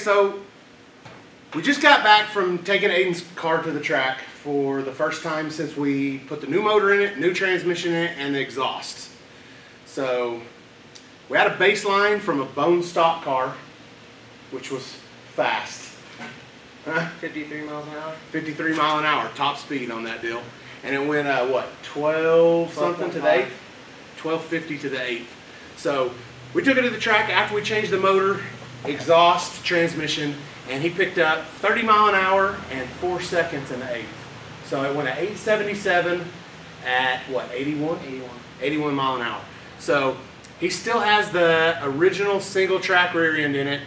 so we just got back from taking Aiden's car to the track for the first time since we put the new motor in it, new transmission in it, and the exhaust. So we had a baseline from a bone stock car, which was fast. 53 miles an hour? 53 mile an hour, top speed on that deal. And it went, what, 12 something to the 8th? 1250 to the 8th. So we took it to the track after we changed the motor, exhaust, transmission, and he picked up 30 mile an hour and 4 seconds in the 8th. So it went at 877 at what, 81? 81 mile an hour. So he still has the original single track rear end in it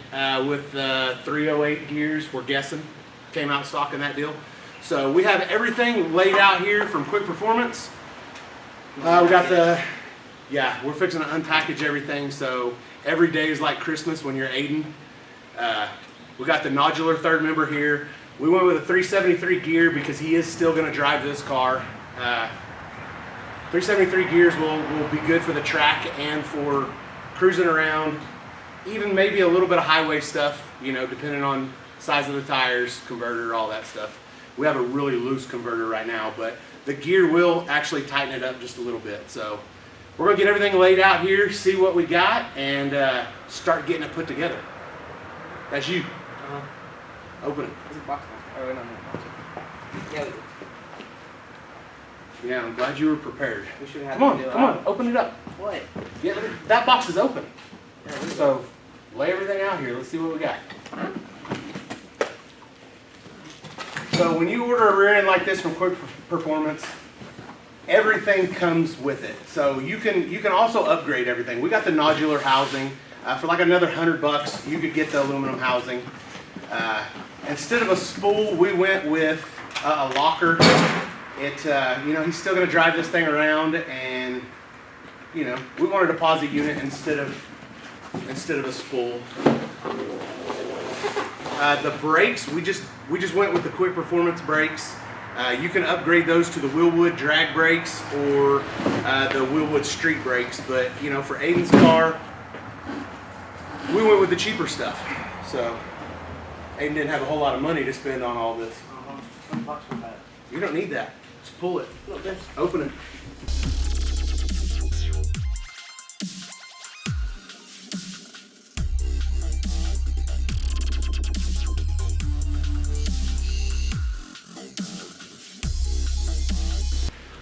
with the 308 gears, we're guessing. Came out stock in that deal. So we have everything laid out here from Quick Performance. We got the, yeah, we're fixing to unpackage everything. So every day is like Christmas when you're Aiden. We got the nodular third member here. We went with a 373 gear because he is still going to drive this car. 373 gears will be good for the track and for cruising around, even maybe a little bit of highway stuff, you know, depending on size of the tires, converter, all that stuff. We have a really loose converter right now, but the gear will actually tighten it up just a little bit. So we're gonna get everything laid out here, see what we got, and start getting it put together. That's you. Open it. There's a box. Oh, no. Yeah. Yeah, I'm glad you were prepared. We should have. Come on, open it up. What? Yeah, that box is open. Yeah, So lay everything out here. Let's see what we got. So when you order a rear end like this from Quick Performance, everything comes with it. So you can also upgrade everything. We got the nodular housing for like another $100. You could get the aluminum housing. Instead of a spool, we went with a locker. It you know, he's still going to drive this thing around, and you know, we wanted a deposit unit instead of a spool. The brakes, we just went with the Quick Performance brakes. You can upgrade those to the Wheelwood drag brakes or the Wheelwood street brakes, but you know, for Aiden's car, we went with the cheaper stuff. So Aiden didn't have a whole lot of money to spend on all this. You don't need that. Just pull it. Look, this. Open it.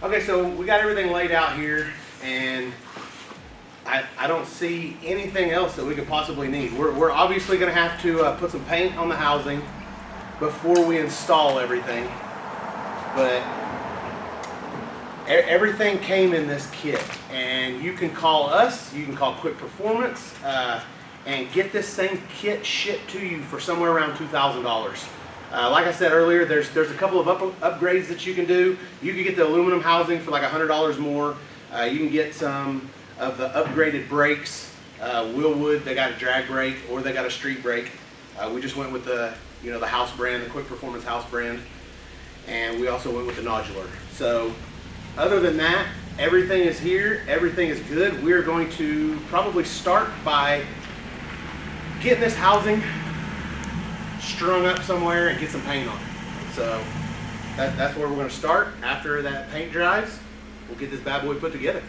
Okay, so we got everything laid out here, and I don't see anything else that we could possibly need. We're obviously going to have to put some paint on the housing before we install everything, but everything came in this kit, and you can call us, you can call Quick Performance, and get this same kit shipped to you for somewhere around $2,000. Like I said earlier, there's a couple of upgrades that you can do. You can get the aluminum housing for like $100 more. You can get some of the upgraded brakes. Wheelwood, they got a drag brake or they got a street brake. We just went with the, you know, the house brand, the Quick Performance house brand, and we also went with the nodular. So other than that, everything is here. Everything is good. We're going to probably start by getting this housing strung up somewhere and get some paint on it. So that's where we're going to start. After that paint dries, we'll get this bad boy put together.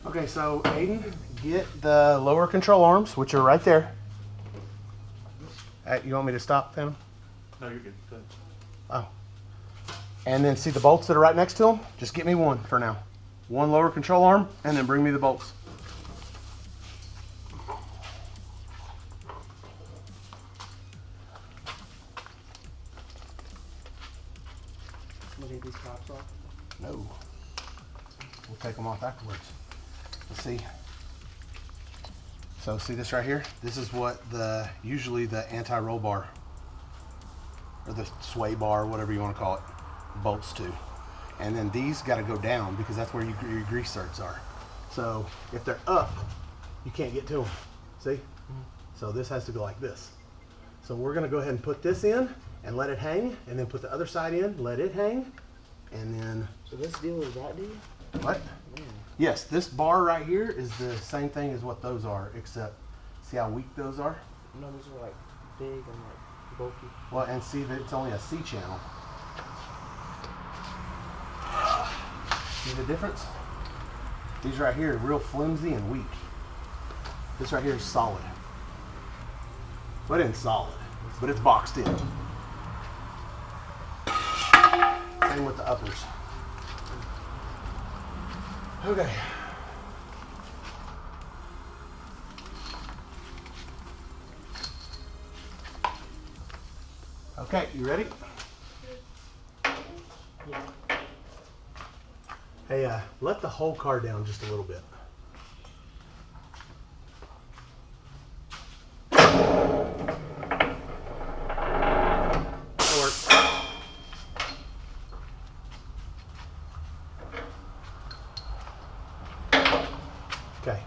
Okay, so Aiden, get the lower control arms, which are right there. You want me to stop, Phantom? No, you're good. Go ahead. Oh. And then see the bolts that are right next to them? Just get me one for now. One lower control arm, and then bring me the bolts. We'll get these tops off. No. We'll take them off afterwards. Let's see. So see this right here? This is what usually the anti-roll bar or the sway bar, whatever you want to call it, bolts to. And then these got to go down because that's where your grease certs are. So if they're up, you can't get to them. See? So this has to go like this. So we're going to go ahead and put this in and let it hang, and then put the other side in, let it hang, and then... So this deal is that deal? What? Yes, this bar right here is the same thing as what those are, except, See how weak those are? No, those are like big and like bulky. Well, and see that it's only a C channel. See the difference? These right here are real flimsy and weak. This right here is solid. Well, it isn't solid, but it's boxed in. Same with the uppers. Okay. Okay, you ready? Yeah. Hey, let the whole car down just a little bit. That'll work. Okay.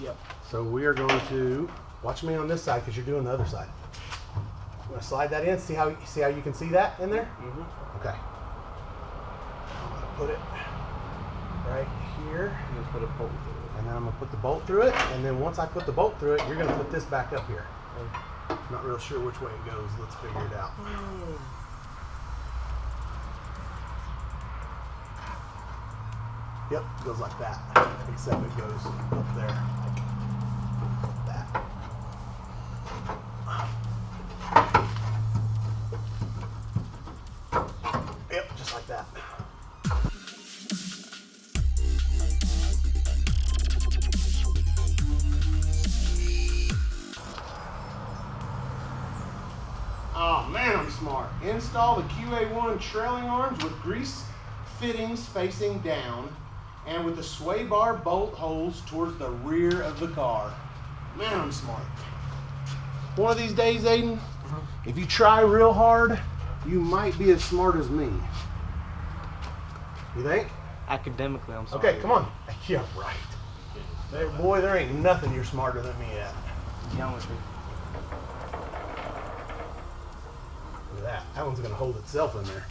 Yep. So we are going to watch me on this side because you're doing the other side. You want to slide that in? See how you can see that in there? Mm-hmm. Okay. I'm gonna put it right here, I'm gonna put a bolt through it. and then I'm gonna put the bolt through it. And then once I put the bolt through it, you're gonna put this back up here. Okay. Not real sure which way it goes. Let's figure it out. Yep, it goes like that. Except it goes up there, like that. Yep, just like that. Oh man, I'm smart. Install the QA1 trailing arms with grease fittings facing down and with the sway bar bolt holes towards the rear of the car. Man, I'm smart. One of these days, Aiden, if you try real hard, you might be as smart as me. You think? Academically, I'm sorry. Okay, come on. Yeah, right. There, boy, there ain't nothing you're smarter than me at. Geometry. Look at that. That one's gonna hold itself in there.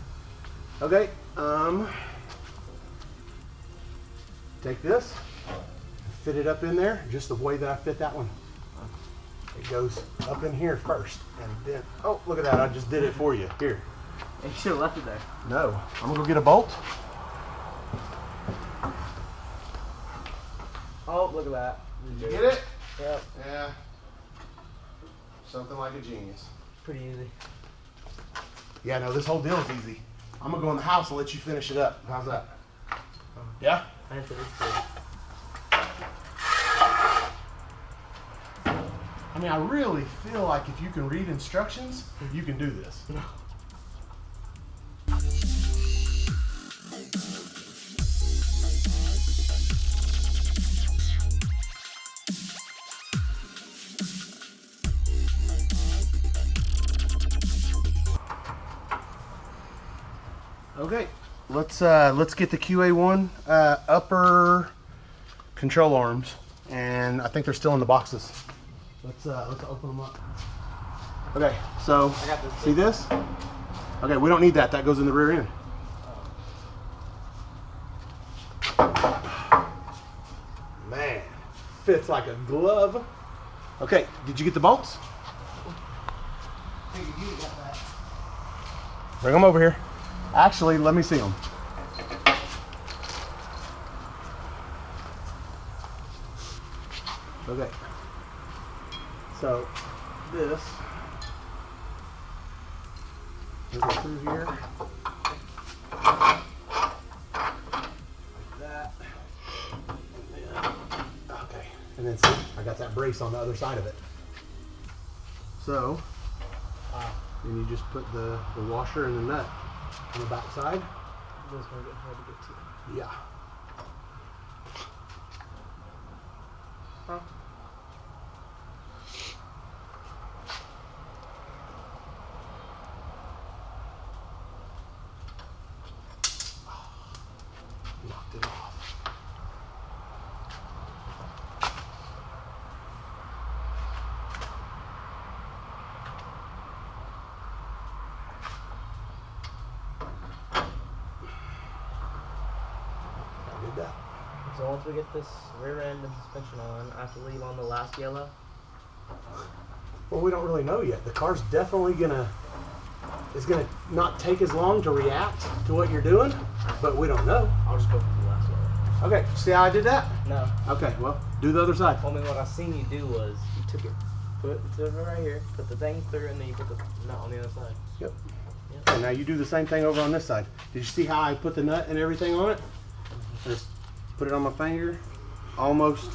Okay, take this, fit it up in there, just the way that I fit that one. It goes up in here first, and then, oh, look at that, I just did it for you. Here. You should have left it there. No, I'm gonna go get a bolt. Oh, look at that. Did you get it? Yep. Yeah. Something like a genius. Pretty easy. Yeah, no, this whole deal is easy. I'm gonna go in the house and let you finish it up. How's that? Yeah? I think it's good. I mean, I really feel like if you can read instructions, you can do this. Okay, let's get the QA1 upper control arms, and I think they're still in the boxes. Let's open them up. Okay, so I got this. see this? Okay, we don't need that. That goes in the rear end. Man, fits like a glove. Okay, did you get the bolts? Bring them over here. Actually, let me see them. Okay. So this go through here. Like that. And then, okay. And then see, I got that brace on the other side of it. So then you just put the washer and the nut on the back side. This is gonna get hard to get to. Yeah. Huh? Knocked it off. I did that. So once we get this rear end and suspension on, I have to leave on the last yellow. Well, we don't really know yet. The car's definitely is gonna not take as long to react to what you're doing, but we don't know. I'll just go for the last one. Okay, see how I did that? No. Okay, well, do the other side. Well, I mean, what I seen you do was you took it, put it right here, put the thing through, and then you put the nut on the other side. Yep. Okay, now you do the same thing over on this side. Did you see how I put the nut and everything on it? Just put it on my finger, almost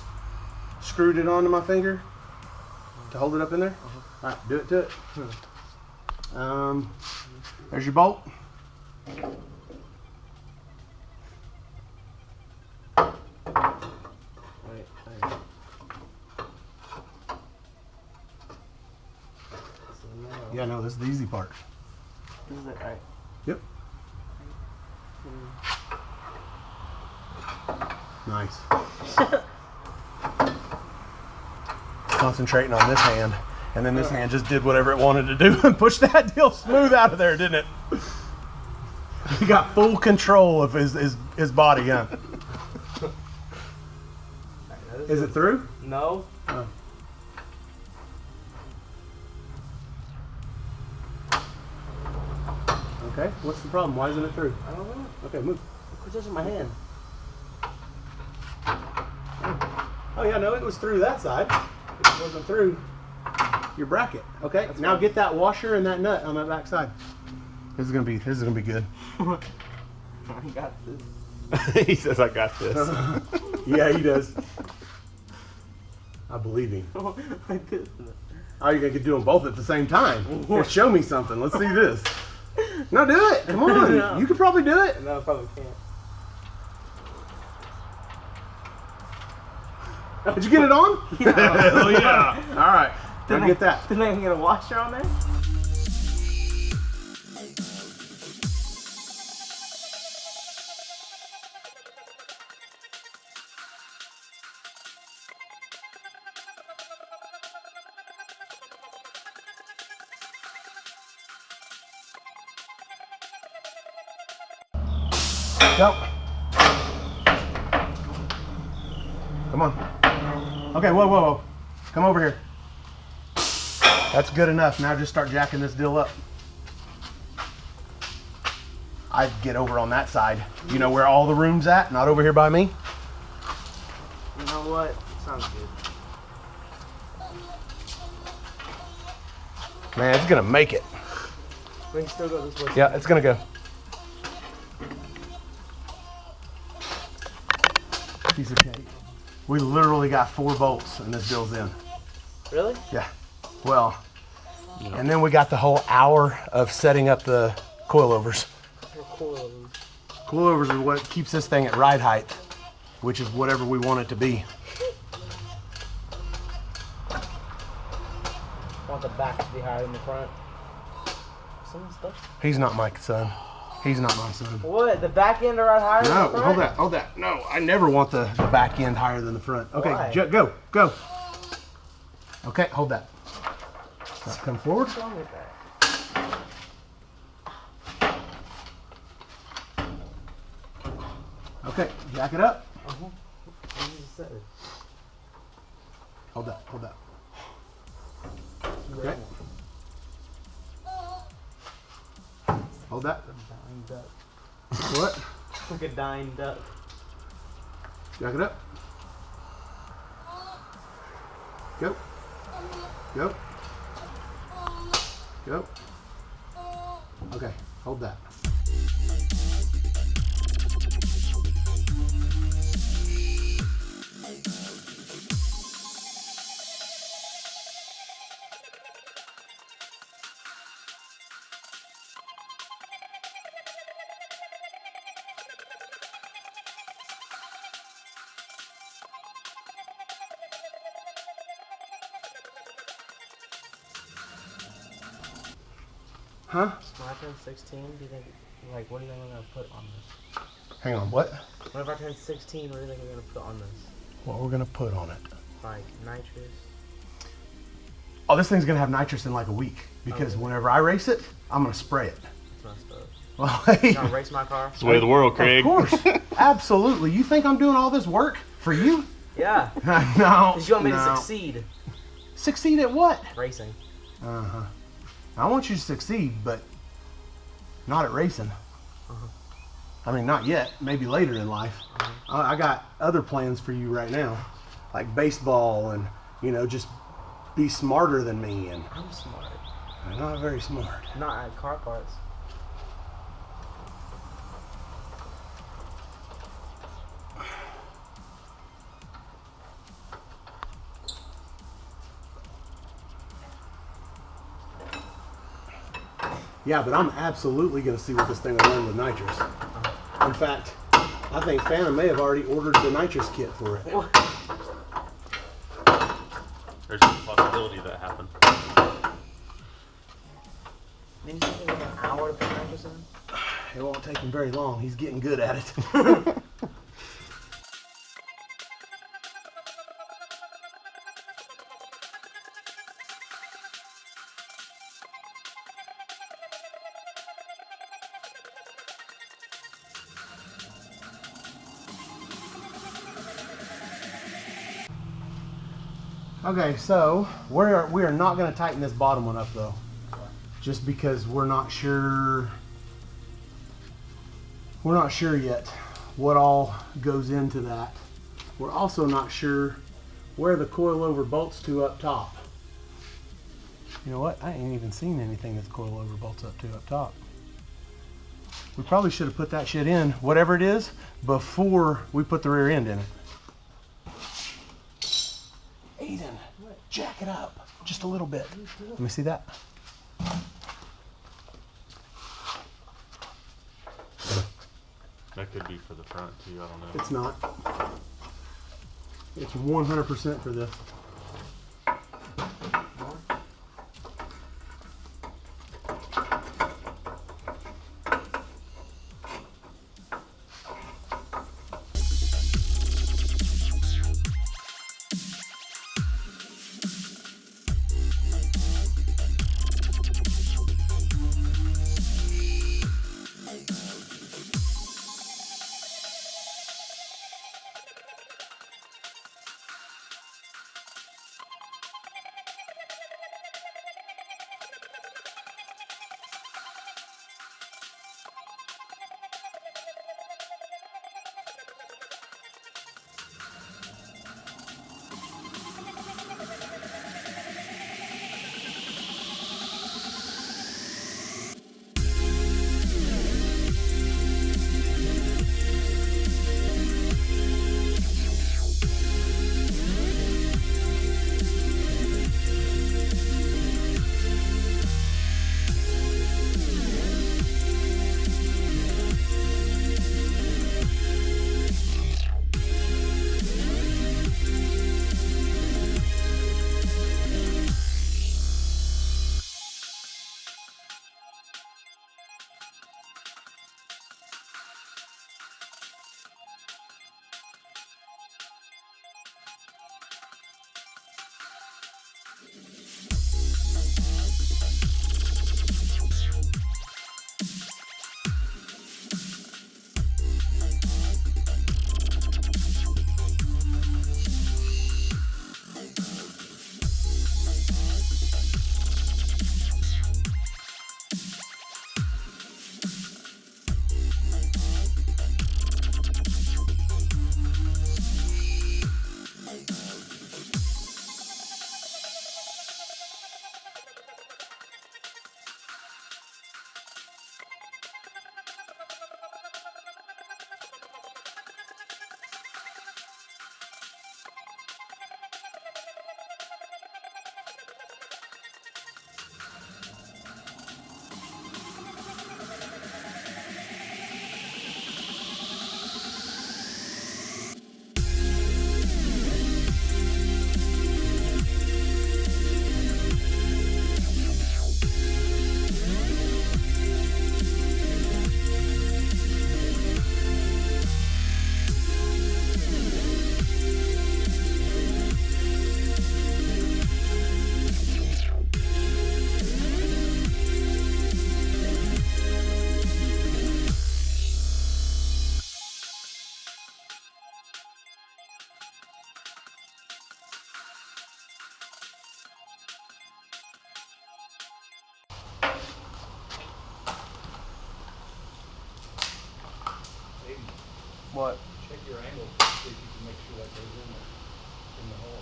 screwed it onto my finger to hold it up in there. All right, do it to it. There's your bolt. Wait. So now, Yeah, no, this is the easy part. this is it, right? Yep. Nice. Concentrating on this hand, and then this hand just did whatever it wanted to do and pushed that deal smooth out of there, didn't it? He got full control of his body, huh? Is it through? No. Oh. Okay, what's the problem? Why isn't it through? I don't know. Okay, move. Quit touching my hand. Oh yeah, no, it was through that side. It wasn't through your bracket. Okay, That's now fine. get that washer and that nut on that back side. This is gonna be good. I got this. He says I got this. Yeah, he does. I believe him. Like this. Oh, you're gonna do them both at the same time. Here, show me something. Let's see this. No, do it. Come on. No. You could probably do it. No, I probably can't. Did you get it on? Hell yeah. All right. Now get that. Didn't I get a washer on there? Go. Come on. Okay, whoa. Come over here. That's good enough. Now just start jacking this deal up. I'd get over on that side. You know where all the room's at? Not over here by me? You know what? Sounds good. Man, it's gonna make it. We can still go this way. Yeah, it's gonna go. Piece of cake. We literally got 4 bolts and this deal's in. Really? Yeah. Well, and then we got the whole hour of setting up the coilovers. Coilovers are what keeps this thing at ride height, which is whatever we want it to be. I want the back to be higher than the front. Some stuff. He's not my son. He's not my son. What? The back end are higher than the No, front? hold that. No, I never want the back end higher than the front. Okay, Why? go. Okay, hold that. Now come forward. What's wrong with that? Okay, jack it up. What did you say? Hold that. Okay. Hold that. Dying duck. What? Like a dying duck. Jack it up. Go. Okay, hold that. Huh? When I turn 16, do you think, like, what do you think I'm going to put on this? Hang on, what? Whenever I turn 16, what do you think I'm going to put on this? What we're gonna put on it? Like, nitrous? Oh, this thing's gonna have nitrous in like a week because whenever I race it, I'm gonna spray it. That's messed up. Well, You gonna race my car? It's the way of the world, Craig. of course, absolutely. You think I'm doing all this work for you? Yeah. No. Because you want me to no. succeed. Succeed at what? Racing. Uh-huh. I want you to succeed, but not at racing. I mean, not yet. Maybe later in life. I got other plans for you right now, like baseball and, you know, just be smarter than me. And I'm smart. I'm not very smart. Not at car parts. Yeah, but I'm absolutely going to see what this thing will learn with nitrous. In fact, I think Phantom may have already ordered the nitrous kit for it. There's a possibility that happened. Didn't you take an hour to put nitrous in? It won't take him very long. He's getting good at it. Okay, so we are not going to tighten this bottom one up though, just because we're not sure yet what all goes into that. We're also not sure where the coilover bolts to up top. You know what? I ain't even seen anything that's coilover bolts up to up top. We probably should have put that shit in, whatever it is, before we put the rear end in it. Aiden, jack it up just a little bit. Let me see that. That could be for the front too, I don't know. It's not. It's 100% for this. What? Check your angle, see if you can make sure that goes in the hole.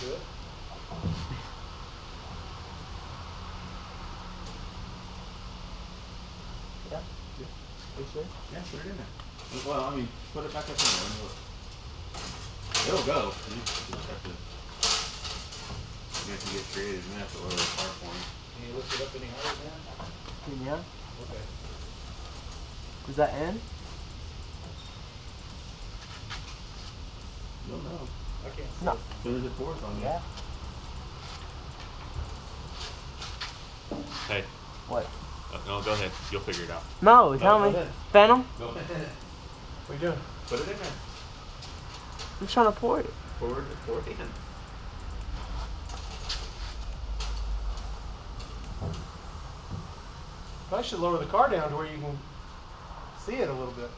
Good? Yeah. You sure? Yeah, put it in there. Well, I mean, put it back up in there and look. It'll go. You just have to get creative. You have to lower the car for him. Can you lift it up any higher now? Yeah. Okay. Is that in? You'll know. I can't. No. As soon as it pours on you. Yeah. Hey. What? No, go ahead. You'll figure it out. No, tell go me. ahead. Phantom? Go ahead. What are you doing? Put it in there. I'm trying to pour it. Pour it in. I should lower the car down to where you can see it a little bit.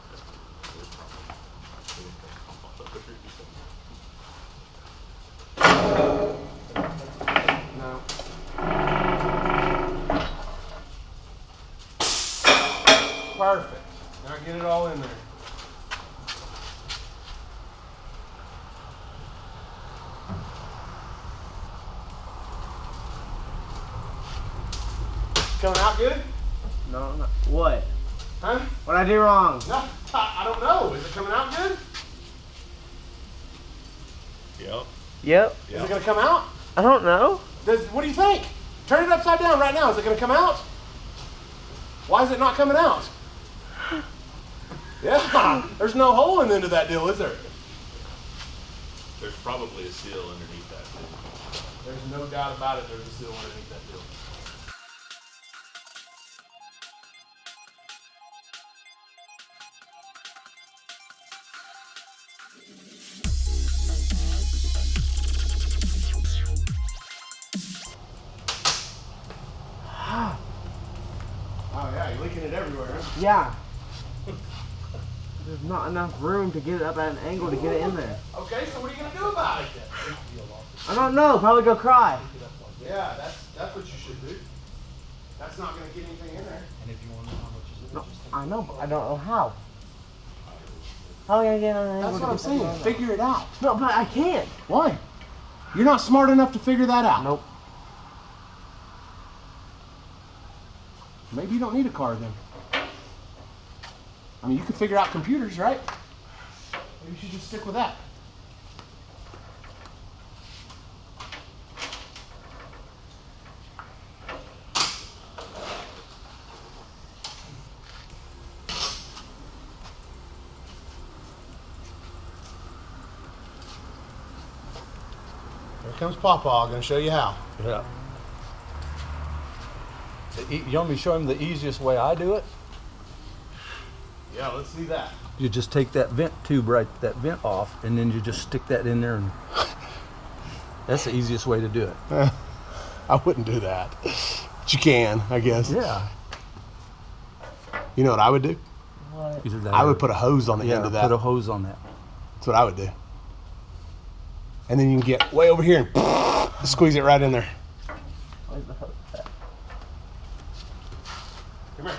No. Perfect. Now get it all in there. Coming out good? No, no. What? Huh? What'd I do wrong? No, I don't know. Is it coming out good? Yep. Yep. Is it going to come out? I don't know. What do you think? Turn it upside down right now. Is it going to come out? Why is it not coming out? Yeah, there's no hole in the end of that deal, is there? There's probably a seal underneath that. There's no doubt about it. There's a seal underneath that deal. Oh yeah, you're leaking it everywhere, huh? Yeah. There's not enough room to get it up at an angle to get it in there. Okay, so what are you gonna do about it then? I don't know. Probably go cry. Yeah, that's what you should do. That's not gonna get anything in there. And if you want to know how much is in No, it, just take I know, but I don't know how. How am I gonna get on an angle? That's what to I'm get something saying. on there? Figure it out. No, but I can't. Why? You're not smart enough to figure that out. Nope. Maybe you don't need a car then. I mean, you can figure out computers, right? Maybe you should just stick with that. Here comes Pawpaw, gonna show you how. Yeah. You want me to show him the easiest way I do it? Yeah, let's see that. You just take that vent tube that vent off, and then you just stick that in there, and that's the easiest way to do it. I wouldn't do that. But you can, I guess. Yeah. You know what I would do? Either that I or- would put a hose on the end of that. put a hose on that. That's what I would do. And then you can get way over here and squeeze it right in there. Where's the hose at? Come here.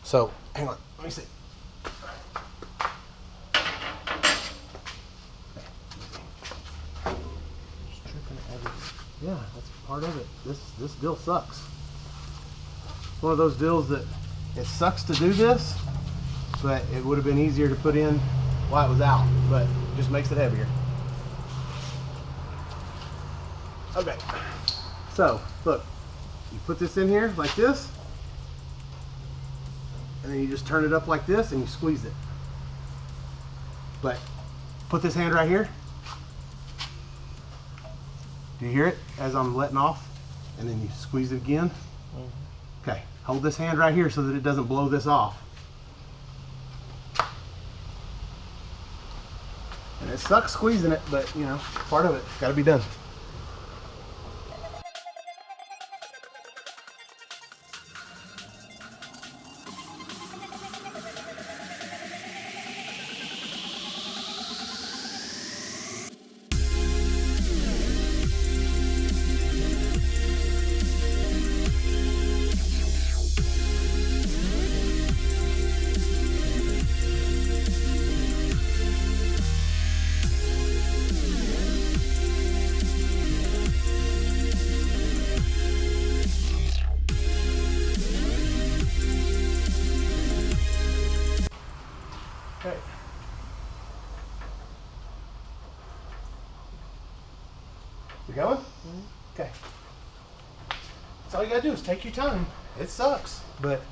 So, hang on, let me see. Yeah, that's part of it. This deal sucks. One of those deals that it sucks to do this, but it would have been easier to put in while it was out, but it just makes it heavier. Okay, so look, you put this in here like this, and then you just turn it up like this and you squeeze it. But put this hand right here. Do you hear it as I'm letting off? And then you squeeze it again. Okay, hold this hand right here so that it doesn't blow this off. And it sucks squeezing it, but you know, part of it, gotta be done. That's all you gotta do is take your time. It sucks, but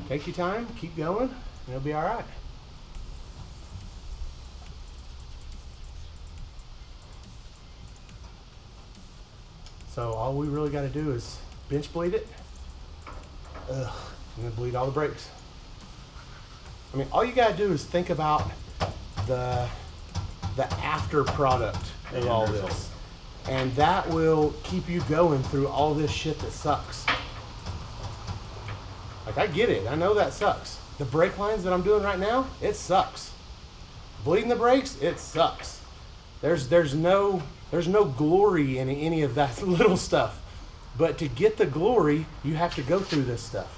take your time, keep going, and it'll be all right. So all we really gotta do is bench bleed it. Ugh, I'm gonna bleed all the brakes. I mean, all you gotta do is think about the after product of all this. And that will keep you going through all this shit that sucks. Like, I get it. I know that sucks. The brake lines that I'm doing right now, it sucks. Bleeding the brakes, it sucks. There's no glory in any of that little stuff. But to get the glory, you have to go through this stuff.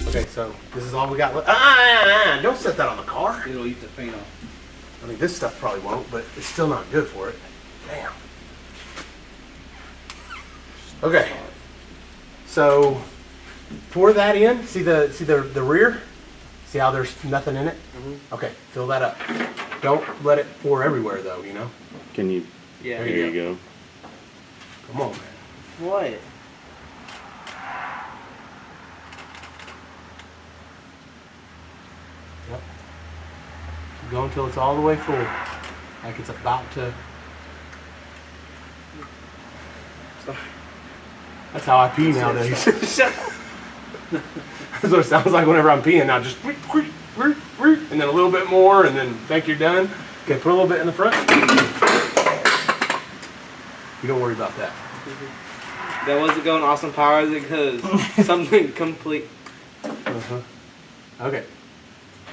Okay, so this is all we got left. Don't set that on the car. It'll eat the paint off. I mean, this stuff probably won't, but it's still not good for it. Damn. Okay. So pour that in. See the rear? See how there's nothing in it? Mm-hmm. Okay, fill that up. Don't let it pour everywhere though, you know? Can you? Yeah. There you go. Come on, man. What? Yep. Keep going until it's all the way full. Like it's about to. That's how I pee nowadays. That's what it sounds like whenever I'm peeing. Now just and then a little bit more, and then think you're done. Okay, put a little bit in the front. You don't worry about that. That wasn't going awesome power, is it? Because something complete. Okay.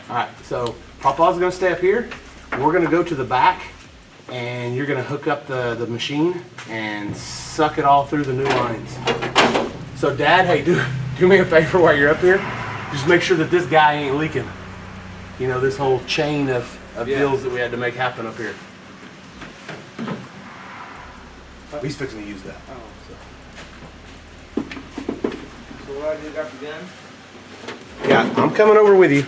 All right. So Papa's gonna stay up here. We're gonna go to the back, and you're gonna hook up the machine and suck it all through the new lines. So Dad, hey, do me a favor while you're up here. Just make sure that this guy ain't leaking. You know, this whole chain of deals that we had to make happen up here. He's fixing to use that. Oh, so what I do got the gun? Yeah, I'm coming over with you.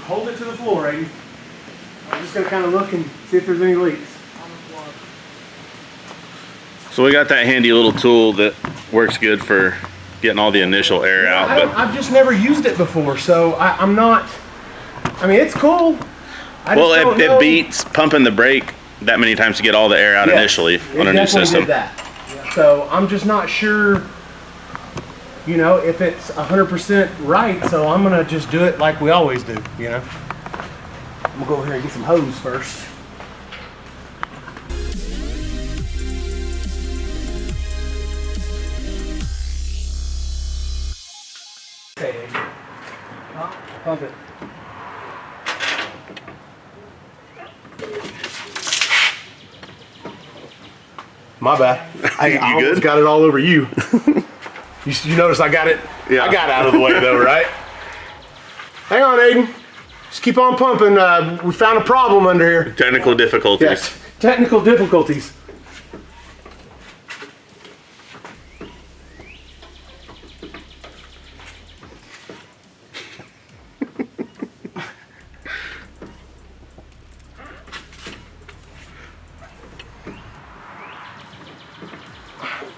Hold it to the floor, Aiden. I'm just gonna kind of look and see if there's any leaks. So we got that handy little tool that works good for getting all the initial air out. But I've just never used it before, so I'm not. I mean, it's cool. well, it beats pumping the brake that many times to get all the air out initially on a new system. Did that. So I'm just not sure, you know, if it's 100% right. So I'm gonna just do it like we always do, you know. I'm gonna go over here and get some hose first. Okay, pump it. My bad. I almost good? got it all over you. You notice I got it. Yeah. I got out of the way though, right? Hang on, Aiden. Just keep on pumping. We found a problem under here. Technical difficulties. Yes, technical difficulties.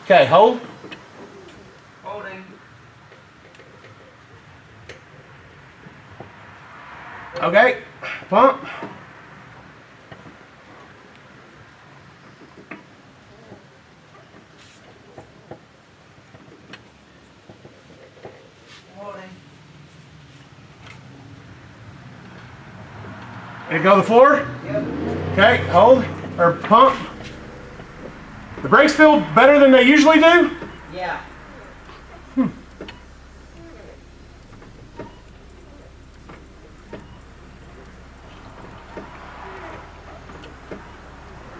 Okay, hold. Holding. Okay, pump. Holding. Did it go to the floor? Yep. Okay, hold, or pump. The brakes feel better than they usually do? Yeah.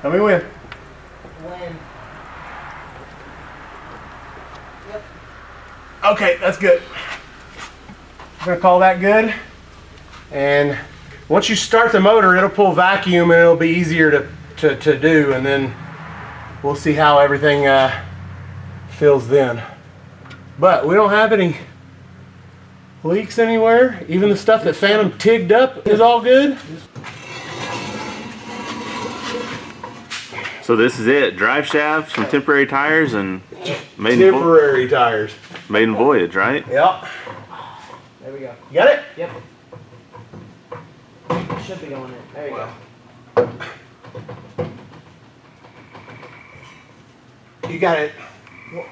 Tell me when. in. Yep. Okay, that's good. I'm gonna call that good. And once you start the motor, it'll pull vacuum and it'll be easier to do, and then we'll see how everything feels then. But we don't have any leaks anywhere. Even the stuff that Phantom tigged up is all good. So this is it. Drive shaft, some temporary tires, and Temporary tires. maiden voyage, right? Yep. There we go. You got it? Yep. Should be going in. There you go. You got it. What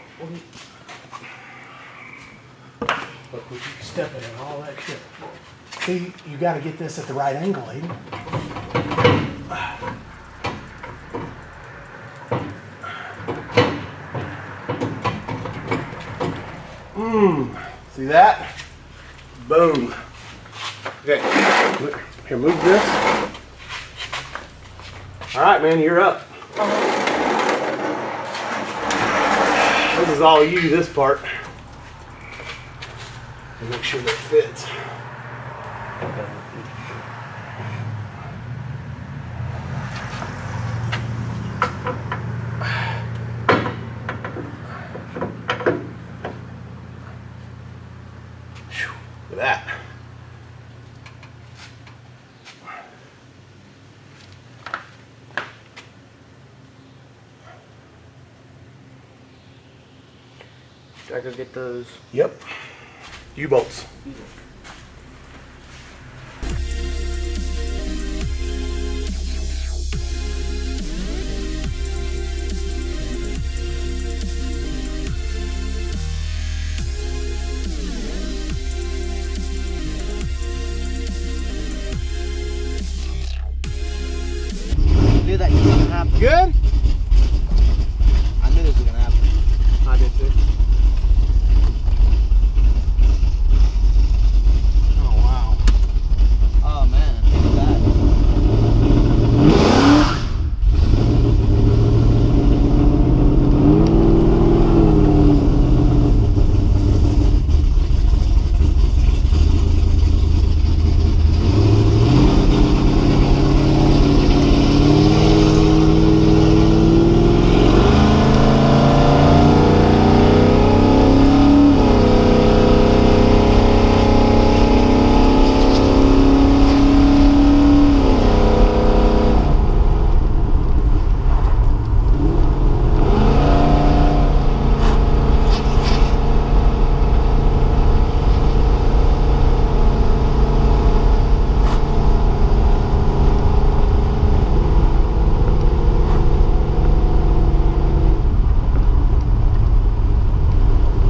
Look, we keep stepping and all that shit. See, you got to get this at the right angle, Aiden. See that? Boom. Okay, here, move this. All right, man, you're up. This is all you, this part. And make sure that fits. Look at that. Do I go get those? Yep. U-bolts. Knew that was gonna happen. Good? I knew this was gonna happen. I did too. Oh, wow. Oh man, look at that.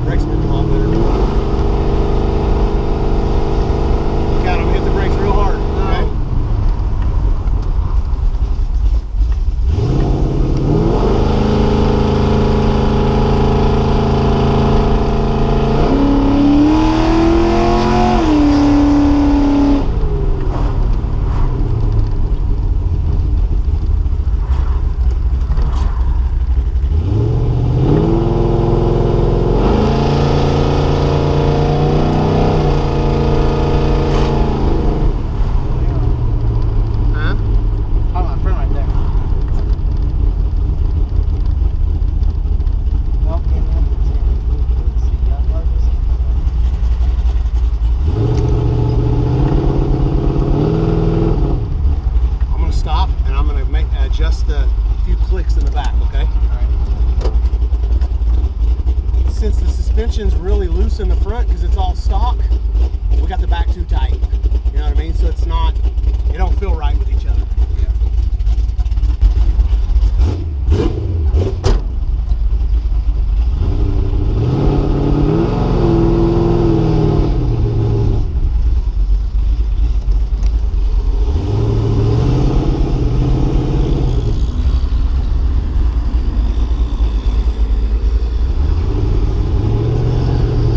Brakes been a lot better. Look at him hit the brakes real hard. Okay? Huh? Oh, my friend right there. Well, can't help it. See, y'all purpose. I'm gonna stop and I'm gonna adjust a few clicks in the back, okay? Since the suspension's really loose in the front because it's all stock, we got the back too tight. You know what I mean? So it's not, it don't feel right with each other.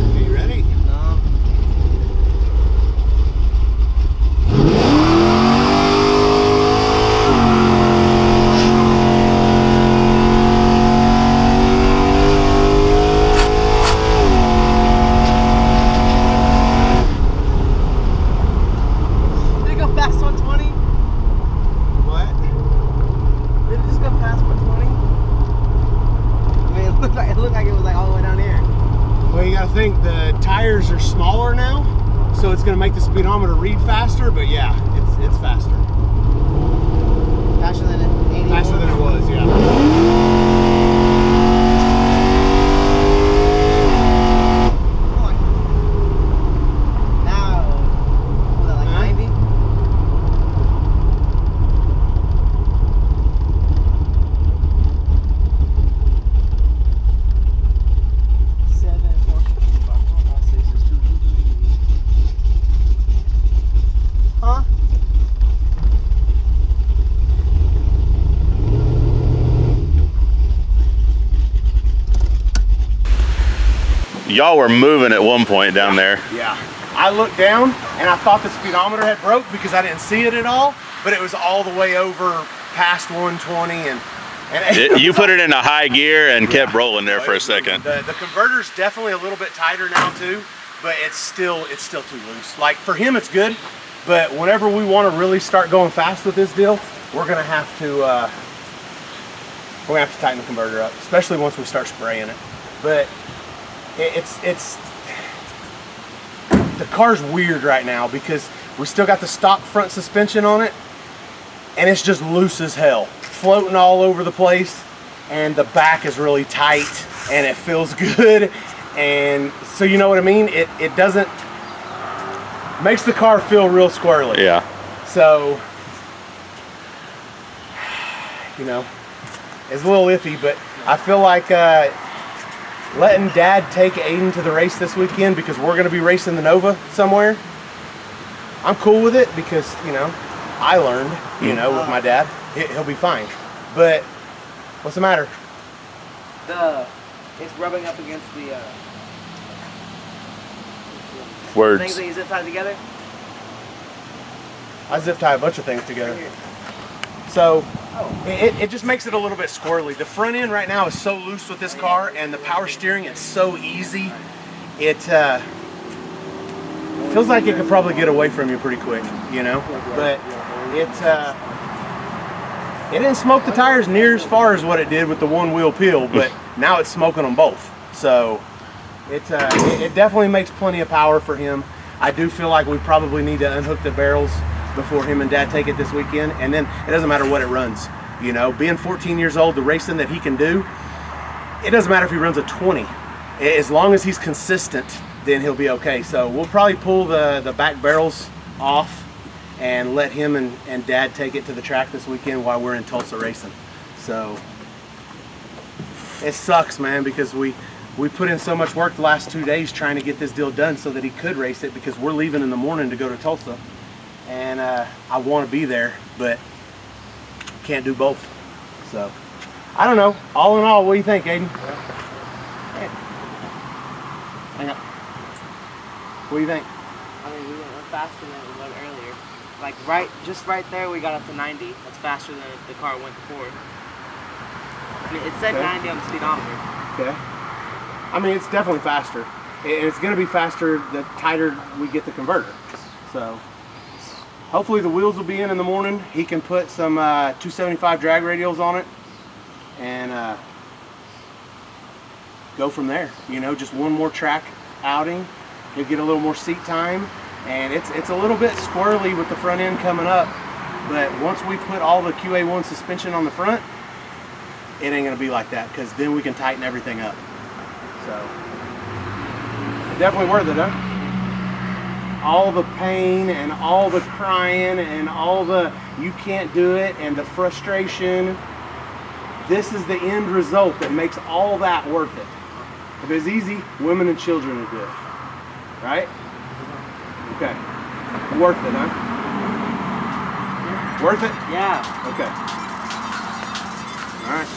Are you ready? No. think the tires are smaller now, so it's going to make the speedometer read faster. But yeah, it's faster. Faster than it. 80 Faster than it was, yeah. Now, was that like 90? Huh? Y'all were moving at one point down there. Yeah. I looked down and I thought the speedometer had broke because I didn't see it at all, but it was all the way over past 120 and You put it in a high gear and kept rolling there for a second. The converter's definitely a little bit tighter now too, but it's still too loose. Like for him it's good, but whenever we want to really start going fast with this deal, we're gonna have to tighten the converter up, especially once we start spraying it. But it's the car's weird right now because we still got the stock front suspension on it and it's just loose as hell, floating all over the place, and the back is really tight and it feels good. And so you know what I mean, it doesn't makes the car feel real squirrely. Yeah. So you know, it's a little iffy, but I feel like letting Dad take Aiden to the race this weekend, because we're going to be racing the Nova somewhere. I'm cool with it because, you know, I learned, you know, with my dad. He'll be fine. But what's the matter? It's rubbing up against the Words. things that you zip tied together. I zip tie a bunch of things together. So it just makes it a little bit squirrely. The front end right now is so loose with this car, and the power steering, it's so easy. It feels like it could probably get away from you pretty quick, you know? But it didn't smoke the tires near as far as what it did with the one wheel peel, but now it's smoking them both. So it definitely makes plenty of power for him. I do feel like we probably need to unhook the barrels before him and Dad take it this weekend, and then it doesn't matter what it runs. You know, being 14 years old, the racing that he can do, it doesn't matter if he runs a 20. As long as he's consistent, then he'll be okay. So we'll probably pull the back barrels off and let him and Dad take it to the track this weekend while we're in Tulsa racing. So it sucks, man, because we put in so much work the last 2 days trying to get this deal done so that he could race it, because we're leaving in the morning to go to Tulsa. And I want to be there, but can't do both. So I don't know. All in all, what do you think, Aiden? Hang up. What do you think? I mean, we went faster than we went earlier. Like just right there, we got up to 90. That's faster than the car went before. I mean, it said 90 on the speedometer. Okay. I mean, it's definitely faster. And it's going to be faster the tighter we get the converter. So hopefully the wheels will be in the morning. He can put some 275 drag radials on it and go from there. You know, just one more track outing. He'll get a little more seat time, and it's a little bit squirrely with the front end coming up, but once we put all the QA1 suspension on the front, it ain't gonna be like that, because then we can tighten everything up. So definitely worth it, huh? All the pain and all the crying and all the you can't do it and the frustration, this is the end result that makes all that worth it. If it's easy, women and children would do it. Right? Okay. Worth it, huh? Worth it? Yeah. Okay. All right.